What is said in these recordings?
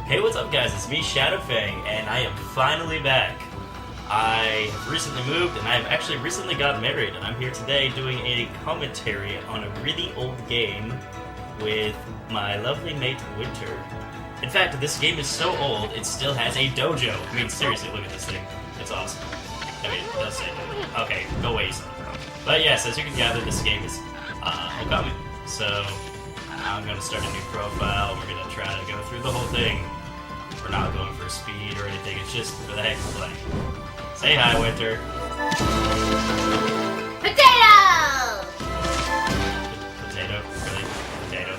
Hey, what's up guys? It's me, Shadowfang, and I am finally back. I have recently moved, and I've actually recently got married, and I'm here today doing a commentary on a really old game with my lovely mate, Winter. In fact, this game is so old, it still has a dojo. I mean, seriously, look at this thing. It's awesome. I mean, it does say dojo. Okay, go away, son. But yes, as you can gather, this game is Okami. So, I'm going to start a new profile, we're going to try to go through the whole thing. We're not going for speed or anything, it's just for the heck of playing. Say hi, Winter. Potato! Potato? Really? Potato?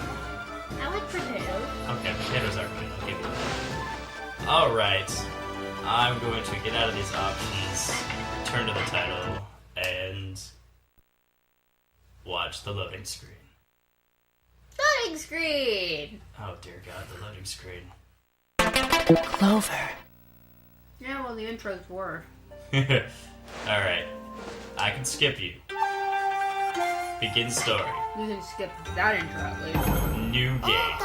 I like potatoes. Okay, potatoes are good, I'll give you that. Alright, I'm going to get out of these options, turn to the title, and watch the loading screen. Loading screen! Oh dear God, the loading screen. Clover. Yeah, well, the intros were. Alright, I can skip you. Begin story. You can skip that intro at least. New game.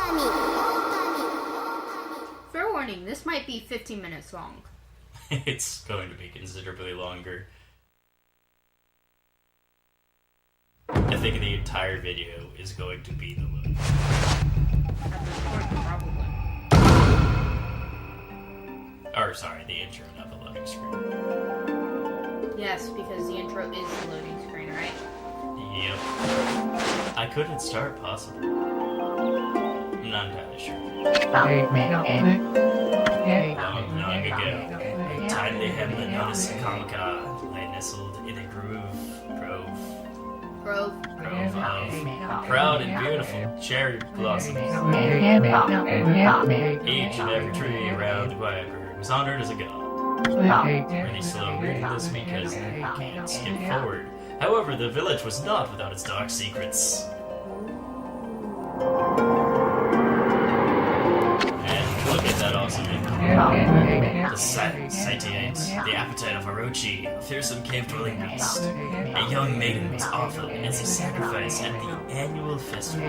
Fair warning, this might be 15 minutes long. It's going to be considerably longer. I think the entire video is going to be the loading. At this point, probably. Or, sorry, the intro, not the loading screen. Yes, because the intro is the loading screen, right? Yep. I couldn't start, possibly. I'm not entirely sure. Long ago, tiny hamlet known as Kamaka lay nestled in a grove Grove. of proud and beautiful cherry blossoms. Each and every tree around Quietburg was honored as a god. Really slow reading this because I can't skip forward. However, the village was not without its dark secrets. And look at that awesome image. The satiate, the appetite of Orochi, a fearsome cave-dwelling beast. A young maiden was offered as a sacrifice at the annual festival.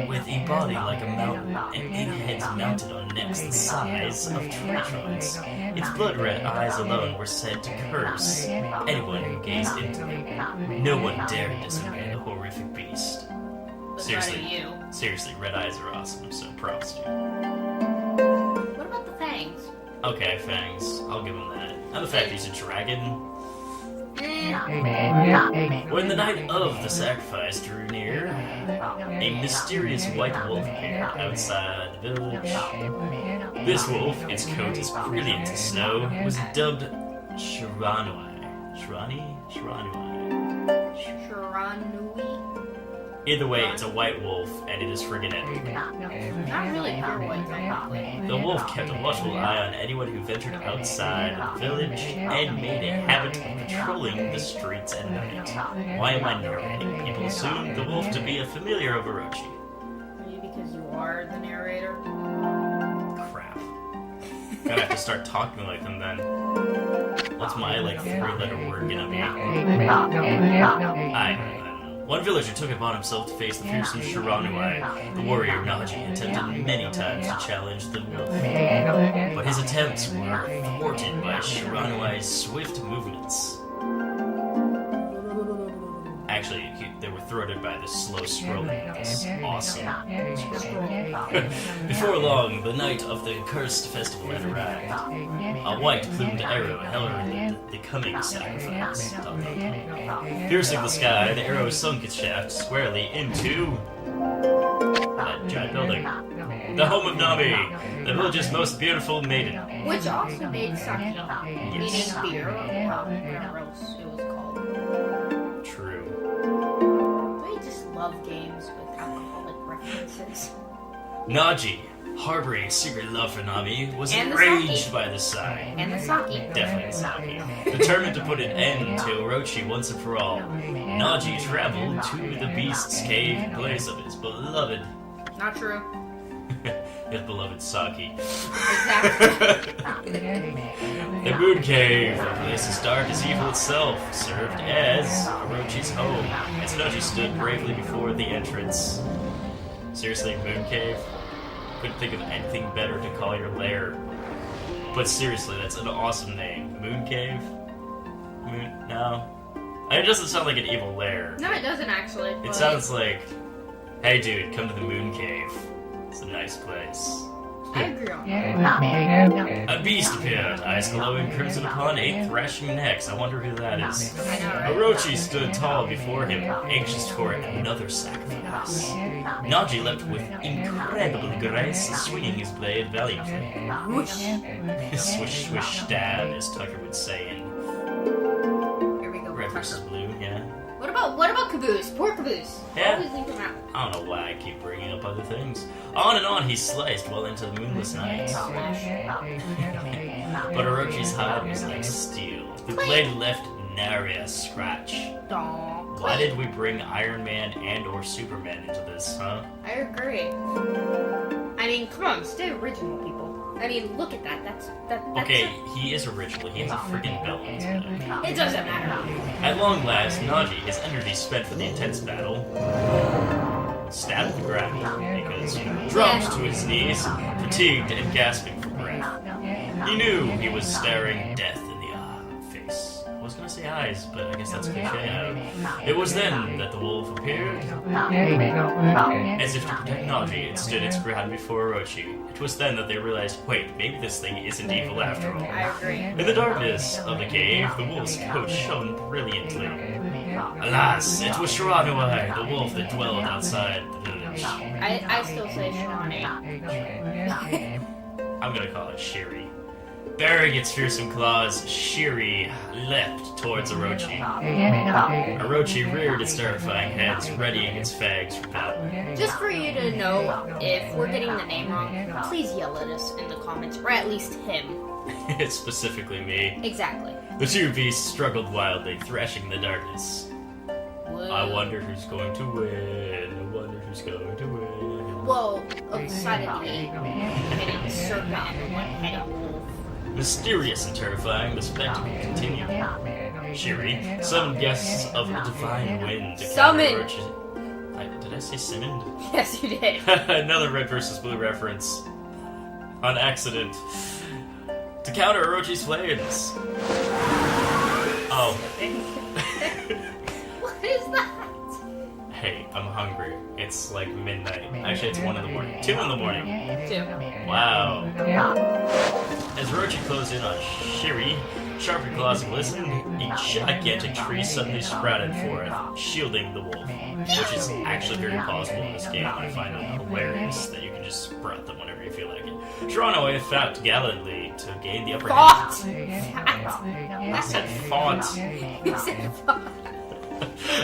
With a body like a mountain and 8 heads mounted on necks the size of tree trunks, its blood-red eyes alone were said to curse anyone who gazed into them. No one dared disobey the horrific beast. Seriously, red eyes are awesome, so props to you. What about the fangs? Okay, fangs. I'll give him that. And the fact he's a dragon. When the night of the sacrifice drew near, a mysterious white wolf appeared outside the village. This wolf, its coat is brilliant as snow, was dubbed Shiranui. Shiranui. Either way, it's a white wolf, and it is friggin' epic. Not really pure white, The wolf kept a watchful eye on anyone who ventured outside of the village and made a habit of patrolling the streets at night. Why am I narrating? People assume the wolf to be a familiar of Orochi. Maybe because you are the narrator? Crap. Gotta have to start talking like them then. What's my, 3-letter word gonna be? I don't know. One villager took it upon himself to face the fearsome Shiranui. The warrior Naji attempted many times to challenge the wolf, but his attempts were thwarted by Shiranui's swift movements. Actually, they were thwarted by the slow scrolling of this awesome scroll. Before long, the night of the cursed festival had arrived. A white-plumed arrow heralded the coming sacrifice. Piercing the sky, the arrow sunk its shaft squarely into that giant building. The home of Nami, the village's most beautiful maiden. Which also made sake, meaning Yes. beer, or whatever else it was called. True. I just love games with alcoholic references. Naji, harboring a secret love for Nami, was And the enraged sake. by the sight. And the sake. Definitely sake. Determined to put an end to Orochi once and for all, Naji traveled to the beast's cave in place of his beloved, Not true. his beloved Saki. Exactly. The moon cave, a place as dark as evil itself, served as Orochi's home, as Naji stood bravely before the entrance. Seriously, moon cave? couldn't think of anything better to call your lair. But seriously, that's an awesome name. Moon Cave? No? It doesn't sound like an evil lair. No, it doesn't actually. It sounds like, hey dude, come to the Moon Cave. It's a nice place. I agree on that. A beast appeared, eyes glowing crimson upon 8 thrashing necks. I wonder who that is. I know, right? Orochi stood tall before him, anxious for another sacrifice. Naji leapt with incredible grace, swinging his blade valiantly. Swish, swish, stab, as Tucker would say in Here we go. Red vs. Blue, yeah. What about Caboose? Poor Caboose. Yeah. Always leave him out. I don't know why I keep bringing up other things. On and on he sliced well into the moonless night. But Orochi's hide was like steel. The blade left nary a scratch. Why did we bring Iron Man and or Superman into this, huh? I agree. I mean, come on, stay original, people. I mean, look at that. That's Okay, he is original. He has a freaking belt on his head. It doesn't matter. At long last, Naji, his energy spent for the intense battle, stabbed the ground because, dropped to his knees, fatigued and gasping for breath. He knew he was staring death in the face. I was gonna say eyes, but I guess that's cliche. It was then that the wolf appeared. As if to protect Naji, it stood its ground before Orochi. It was then that they realized, wait, maybe this thing isn't evil after all. I agree. In the darkness of the cave, the wolf's coat shone brilliantly. Alas, it was Shiranui, the wolf that dwelled outside the village. I still say Shawnee. I'm gonna call it Shiri. Bearing its fearsome claws, Shiri leapt towards Orochi. Orochi reared its terrifying head, readying its fangs for battle. Just for you to know, if we're getting the name wrong, please yell at us in the comments, or at least him. It's specifically me. Exactly. The two beasts struggled wildly, thrashing in the darkness. Whoa. I wonder who's going to win. I wonder who's going to win. Well, of the side of the eight-headed serpent and the one-headed wolf. Mysterious and terrifying, the spectacle continued. Shiri, summoned guests of the divine wind to counter Orochi. Did I say summoned? Yes, you did. Another Red vs. Blue reference. On accident. To counter Orochi's flames. Oh. What is that? Hey, I'm hungry. It's like midnight. Actually, it's 1 in the morning. 2 in the morning. 2. Wow. As Orochi closed in on Shiri, sharpened claws glistened, a gigantic tree suddenly sprouted forth, shielding the wolf, which is actually very possible in this game. I find it hilarious that you can just sprout them whenever you feel like it. Shiranui fought gallantly to gain the upper hand. I said fought. You said fought.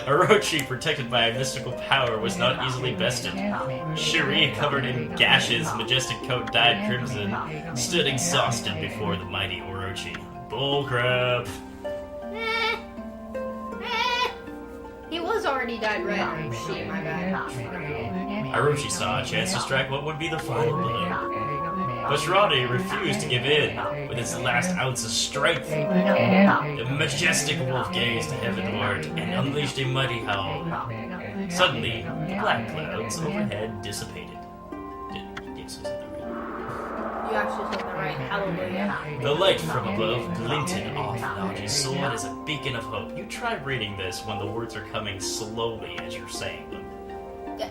Orochi, protected by a mystical power, was not easily bested. Shiri, covered in gashes, majestic coat dyed crimson, stood exhausted before the mighty Orochi. Bullcrap! He was already dyed red. She, my bad. Orochi saw a chance to strike what would be the final blow. But Shiranui refused to give in. With its last ounce of strength, the majestic wolf gazed heavenward and unleashed a mighty howl. Suddenly, the black clouds overhead dissipated. Yes, was it the right? You actually said the right. Hallelujah. The light from above glinted off Naji's sword as a beacon of hope. You try reading this when the words are coming slowly as you're saying them.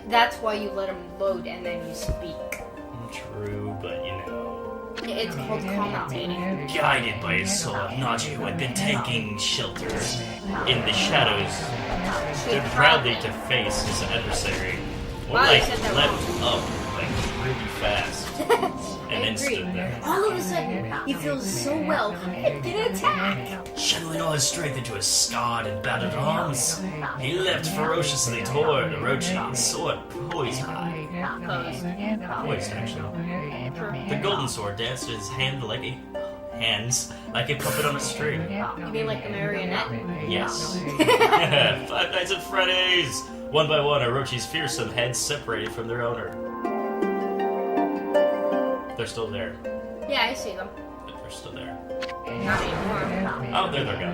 That's why you let him load and then you speak. True, but you know. It's called commentating. Guided by his sword, Naji, who had been taking shelter in the shadows, stood proudly to face his adversary. Or Wow, like you said that leapt up like really fast. And then stood there. All of a sudden, he feels so well, it can attack! Channeling all his strength into his scarred and battered arms, he leapt ferociously toward Orochi, his sword poised high. Poised, actually. The golden sword danced in his hands like a puppet on a string. You mean like the marionette? Yes. 5 Nights at Freddy's! One by one, Orochi's fearsome heads separated from their owner. They're still there. Yeah, I see them. They're still there. Not anymore. Oh, there they go.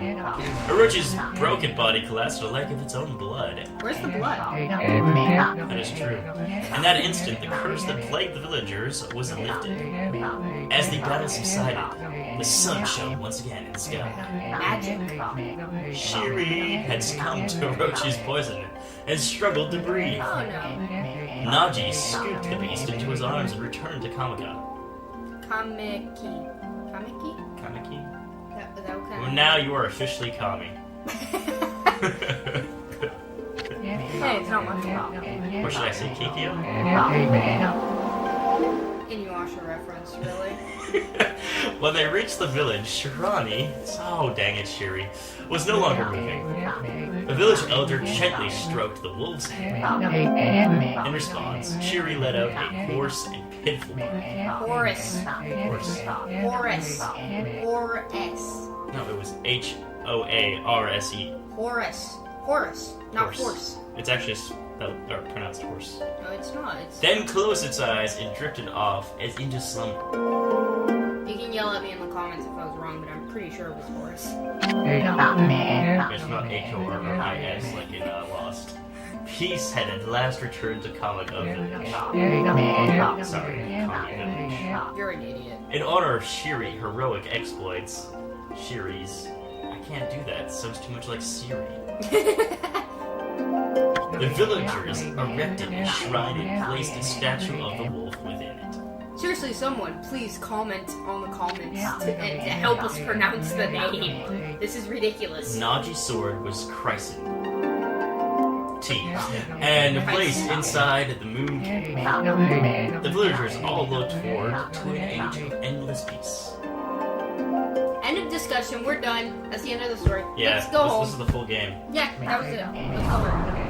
Orochi's broken body collapsed with a lake of its own blood. Where's the blood? That is true. In that instant, the curse that plagued the villagers was lifted. As the battle subsided, the sun shone once again in the sky. Magic. Shiri had succumbed to Orochi's poison and struggled to breathe. Oh no. Naji scooped the beast into his arms and returned to Kamika. Kameki. Kameki? Kamiki? That what kind Well, of... now you are officially Kami. Hey, it's not my fault. Or should I say Kikyo? Inuyasha reference, really? When they reached the village, Shirani, oh dang it, Shiri, was no longer moving. The village elder gently stroked the wolf's head. In response, Shiri let out a hoarse and pitiful cry. Horus. Horse. Horus. Horus. No, it was H-O-A-R-S-E. Horus. Horus. Not horse. It's actually spelled, or pronounced horse. No, it's not. It's... Then closed its eyes and drifted off as into slumber. You can yell at me in the comments if I was wrong, but I'm pretty sure it was Horus. It's not H-O-R-I-S like in Lost. Peace had at last returned to Kamika village. Sorry, Kami village. You're an idiot. In honor of Shiri heroic exploits, Shiri's... I can't do that, it sounds too much like Siri. The villagers erected a shrine and placed a statue of the wolf within it. Seriously, someone, please comment on the comments to help us pronounce the name. This is ridiculous. Naji's sword was christened T and placed inside the moon cave. The villagers all looked forward to an age of endless peace. End of discussion. We're done. That's the end of the story. Yeah, Let's go home. this is the full game. Yeah, that was it. Let's go.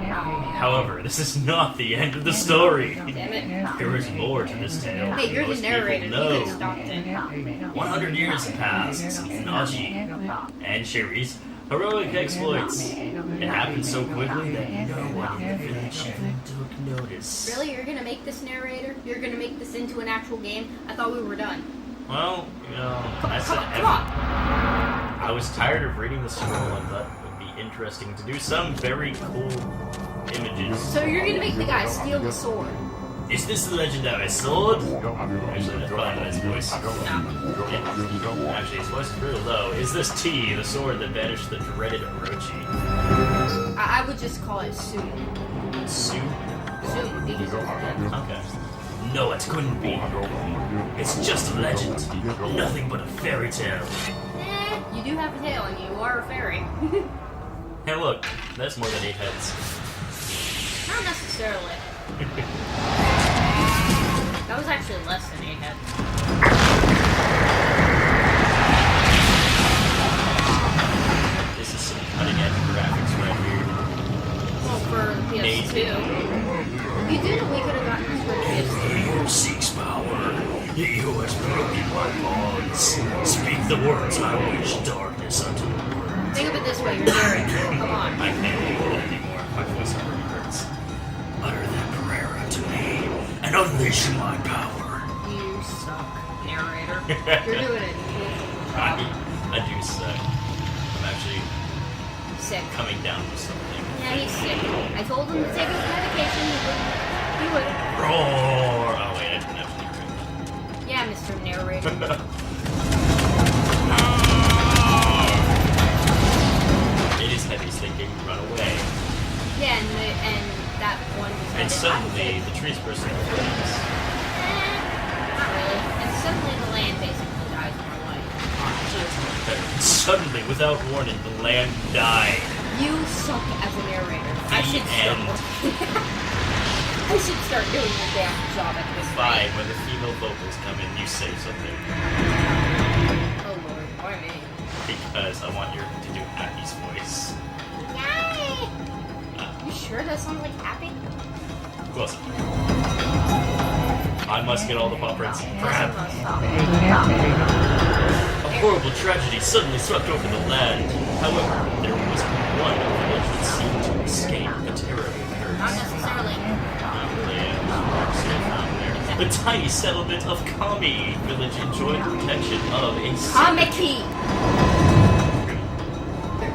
However, this is not the end of the story. Damn it. There is more to this tale. Hey, you're the Most narrator. You people could know. have stopped it. 100 years have passed since Naji and Shiri's heroic exploits. It happened so quickly that no one in the village even took notice. Really? You're gonna make this narrator? You're gonna make this into an actual game? I thought we were done. Well, you know, I said Come on. I was tired of reading the scroll and thought it would be interesting to do some very cool images. So you're gonna make the guy steal the sword? Is this the legendary sword? Actually, that's probably not his voice. Yeah. Actually, his voice is real low. Is this T, the sword that banished the dreaded Orochi? I would just call it Sue. Sue? Sue, because it's good. Okay. No, it couldn't be. It's just a legend. Nothing but a fairy tale. You do have a tail and you are a fairy. Hey, look. That's more than 8 heads. Not necessarily. That was actually less than 8 heads. This is some cutting-edge graphics right here. Well, for PS2. You did we could have gotten this for PS2. He who seeks power, he who has broken my bonds. Speak the words I wish darkness unto the world. Think of it this way, you're narrating. Come on. I can't do that anymore. My voice already hurts. Utter that prayer unto me, and unleash my power. You suck, narrator. You're doing it. I do suck. I'm actually Sick. coming down with something. Yeah, he's sick. I told him to take his medication. He would. Roar! Oh wait, I didn't actually drink. Yeah, Mr. Narrator. It is heavy, so they can run away. Yeah, and that one was And suddenly, the trees burst into flames. Not really. And suddenly the land basically dies in our life. Suddenly, without warning, the land died. You suck as a narrator. I should start. I should start doing your damn job at this Fine, when the female vocals come in, you say something. Oh lord, why me? Because I want you to do Happy's voice. Yay! You sure that sounds like Happy? Who else? I must get all the pop rights. Yes, it must. A horrible tragedy suddenly swept over the land. However, there was one village that seemed to escape the terrible curse. Not necessarily. Not really. Still found there. It's a The tiny settlement of Okami village enjoyed the protection of a Kameki!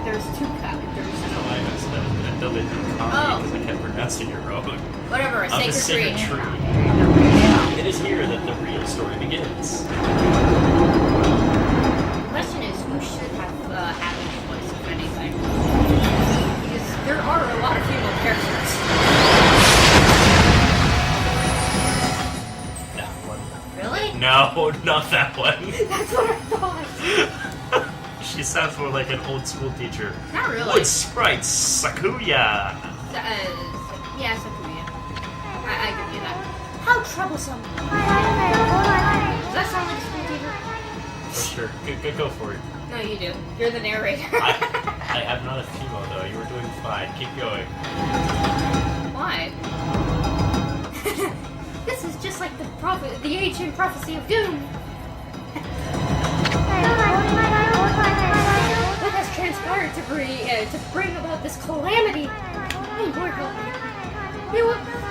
There's two characters. No, I messed up. I dubbed it Okami because I kept pronouncing it wrong. Whatever, a Of the sacred sacred tree. tree. It is here that the real story begins. The question is, who should have had this voice, if anything? Because there are a lot of female characters. That one. Really? No, not that one. That's what I thought. She sounds more like an old school teacher. Not really. Wood Sprite Sakuya. Yeah, Sakuya. I give you that. How troublesome. Does that sound like a school teacher? Oh, sure. Go for it. No, you do. You're the narrator. I'm not a female though. You were doing fine. Keep going. Why? This is just like the ancient prophecy of doom. What has transpired to bring about this calamity? Oh, Lord help me.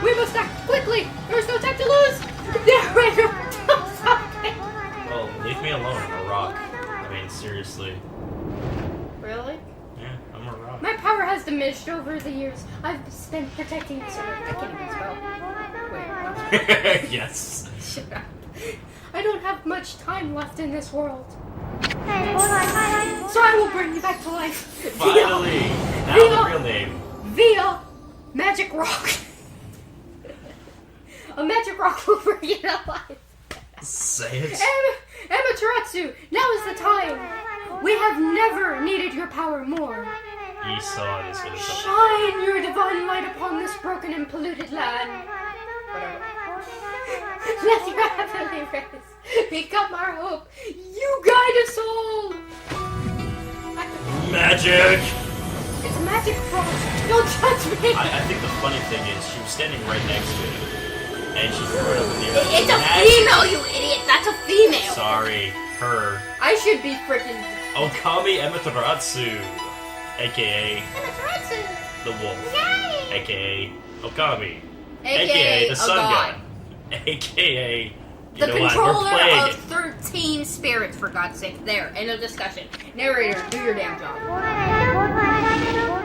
We must act quickly. There's no time to lose. Narrator, do something. Well, leave me alone. I'm a rock. I mean, seriously. Really? Yeah, I'm a rock. My power has diminished over the years. I've spent protecting this earth. I can't even spell. Wait, what? Yes. Shut up. I don't have much time left in this world. So I will bring you back to life. Finally! Now the real name. Via magic rock. A magic rock will bring you to life. Say it. Amaterasu, now is the time. We have never needed your power more. Esau is gonna come. Shine your divine light upon this broken and polluted land. Let your heavenly rays become our hope. You guide us all. Magic! It's magic rock. Don't touch me. I think the funny thing is she was standing right next to it. And she threw it up in the air. It's a female, you idiot. That's a female. Sorry, her. I should be freaking Okami Amaterasu, aka Amaterasu. the wolf, Yay! aka Okami, AKA the a sun god. god, aka you The know what, we're controller playing of it. 13 spirits, for God's sake. There, end of discussion. Narrator, do your damn job.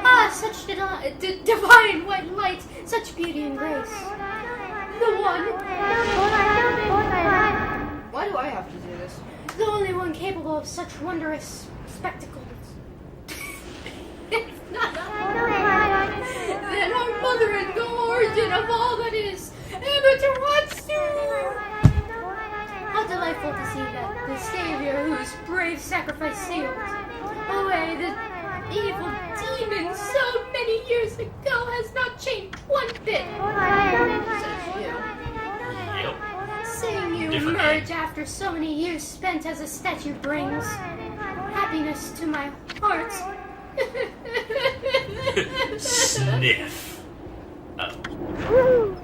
Ah, such divine white light, such beauty and grace. The one. Why do I have to do this? The only one capable of such wondrous spectacles. Then our mother and the origin of all that is Amaterasu. How delightful to see that the savior whose brave sacrifice sealed away the evil demon so many years ago has not changed one bit. Says you. Yep. Seeing you Different emerge name. after so many years spent as a statue brings happiness to my heart. Sniff. Oh.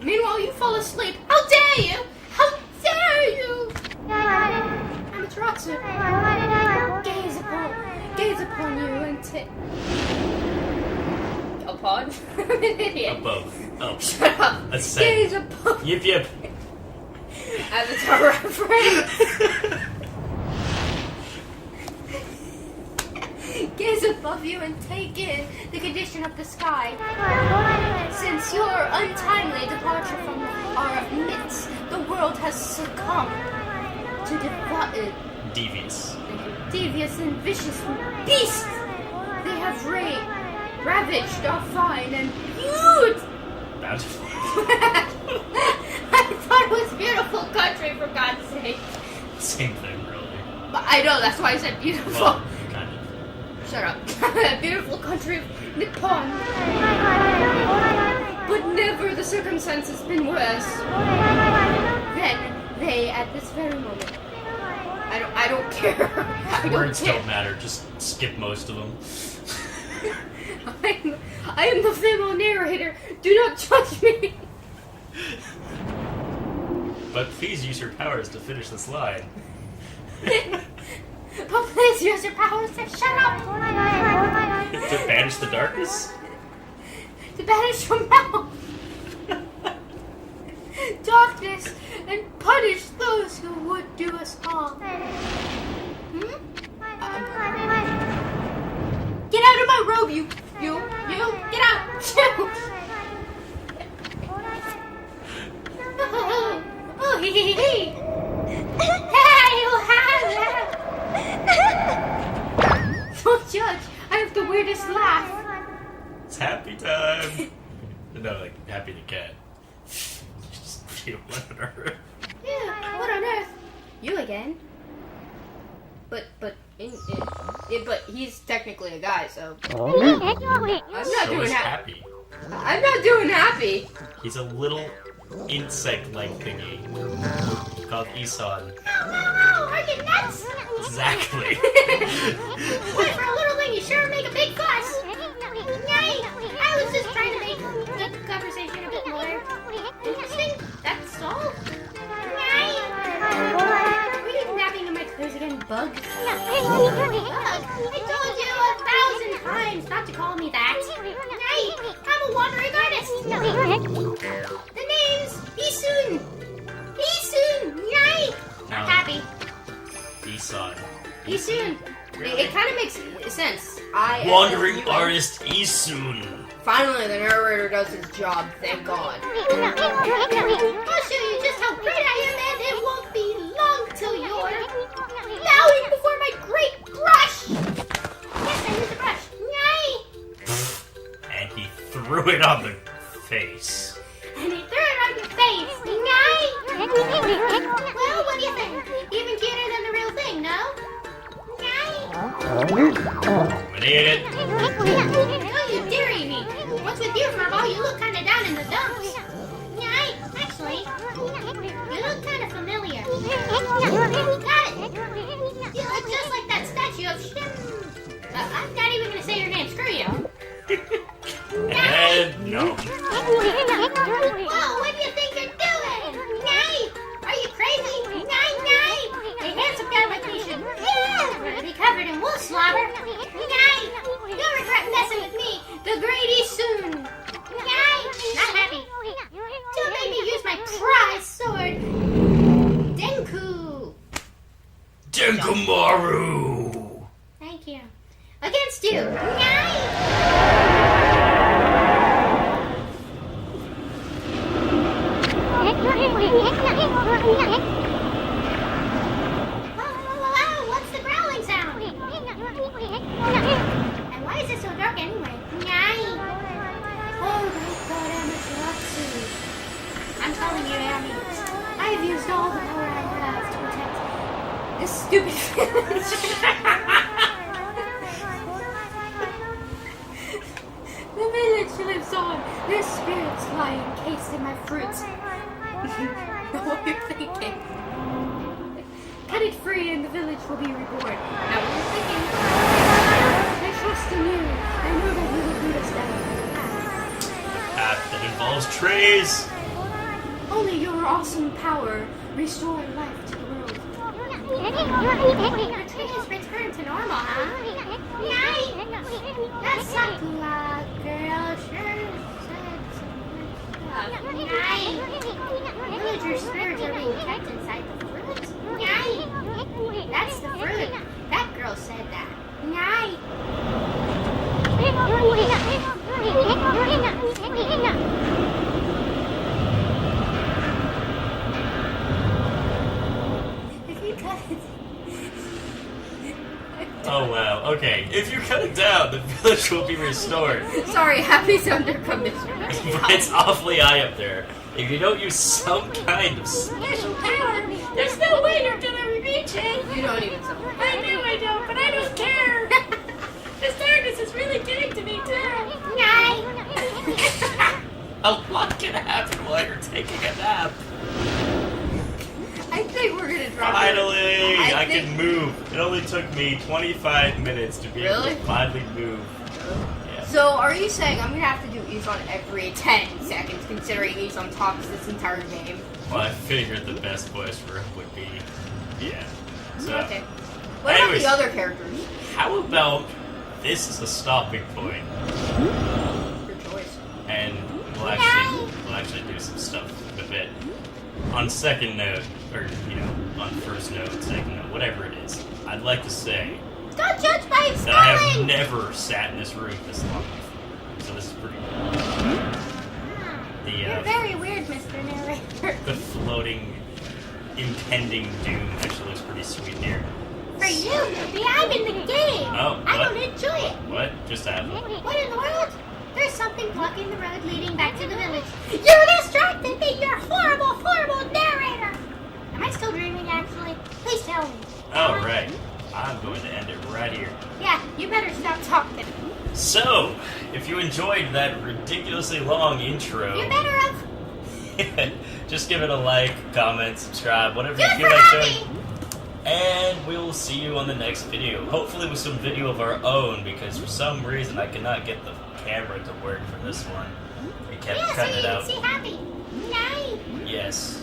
Meanwhile, you fall asleep. How dare you? How dare you? Amaterasu, gaze upon you and upon? I'm an idiot. Above. Oh. Shut up. Ascend. Gaze upon Yip yip. Avatar reference. Gaze above you and take in the condition of the sky. Since your untimely departure from our midst, the world has succumbed to Devious. devious and vicious beasts. They have ravaged our fine and beautiful. Bountiful. I thought it was beautiful country, for God's sake. Same thing, really. But I know, that's why I said beautiful. Well, kind of. Shut up. Beautiful country of Nippon. But never the circumstance has been worse than they at this very moment. I don't care. I don't Words care. don't matter. Just skip most of them. I am the female narrator. Do not judge me. But please use your powers to finish this line. But please use your powers to shut up. To banish the darkness? To banish from hell. Dark darkness and punish those who would do us harm. Get out of my robe, you, get out! Oh, hey. Don't judge, I have the weirdest laugh. It's happy time. No, like Happy the cat. Just you on earth. Yeah, what on earth? You again? But he's technically a guy, so. I'm not So doing is happy. Happy. I'm not doing happy. He's a little insect-like thingy called Isan. No, are you nuts? Exactly. Boy, for a little thing, you sure make a big fuss. Yay! I was just trying to make the conversation a bit more interesting. That's all. Yay! Are you napping in my clothes again, Bug? Bug? I told you 1,000 times not to call me that. Yay! I'm a wandering artist. The name's Isun. Isun! Yay! Not happy. Isan. Isun. It kind of makes sense. Wandering artist Isun. Finally, the narrator does his job, thank God. I'll show you just how great I am, and it won't be long till you're bowing before my great brush! Yes, I used a brush. Yay! And he threw it on the face. And he threw it on your face. Yay! Well, what do you think? Even cuter than the real thing, no? Yay! I'm gonna eat it. Oh, you dearie me. What's with you, Furball? You look kind of down in the dumps. Yay! Actually, you look kind of familiar. Got it! You look just like that statue of Shim. I'm not even going to say your name. Screw you. And no. Whoa, what do you think you're doing? Nay! Are you crazy? Nay! A handsome guy like me should never be covered in wool slobber. Nay! You'll regret messing with me, the great Isun. Nay! Not happy. Don't make me use my prize sword. Denku. Denkumaru. Thank you. Against you. Nay! Wow, what's the growling sound? And why is it so dark anyway? Nyai! Oh my god, Amaterasu. I'm telling you, Amy, I've used all the power I have to protect this stupid village. The village lives on. Their spirits lie encased in my fruits. What are you thinking? Cut it free and the village will be reborn. Now what are you thinking? I trust in you. I know that you will lead us down the path. That involves trees. Only your awesome power restore life to the world. Your trees return to normal, huh? Nice! That's something girl sure said some good stuff. Nice! Villager spirits are being kept inside the fruit. Nice! That's the fruit. That girl said that. Nice! If you cut it... Oh wow, okay. If you cut it down, the village will be restored. Sorry, Happy's under commission right now. It's awfully high up there. If you don't use some kind of special power, there's no way you're gonna reach it. You don't even know. I know I don't, but I don't care. This darkness is really getting to me too. A lot can happen while you're taking a nap. I think we're gonna drop Finally, it. I can move. It only took me 25 minutes to be able Really? to finally move. Yeah. So, are you saying I'm gonna have to do Izon every 10 seconds, considering Izon talks this entire game? Well, I figured the best voice for him would be, yeah. So, Okay. What about anyways, the other characters? how about this is a stopping point, Your choice. and we'll actually do some stuff in a bit. on second note, or, you know, on first note, second note, whatever it is, I'd like to say Don't judge by his that I have spelling! never sat in this room this long before. So this is pretty cool. You're very weird, Mr. Narrator. The floating, impending doom actually looks pretty sweet here. For you, baby, I'm in the game. Oh, I what? don't enjoy it. What? Just happened. What in the world? There's something blocking the road leading back to the village. You distracted me, you horrible, horrible narrator. Am I still dreaming, actually? Please tell me. Oh, right. I'm going to end it right here. Yeah, you better stop talking. So, if you enjoyed that ridiculously long intro, You better have... just give it a like, comment, subscribe, whatever you Good feel for like Happy! doing. And we will see you on the next video. Hopefully with some video of our own, because for some reason I cannot get the camera to work for this one. It kept Yeah, so cutting you it can out. see Happy. Nice. Yes.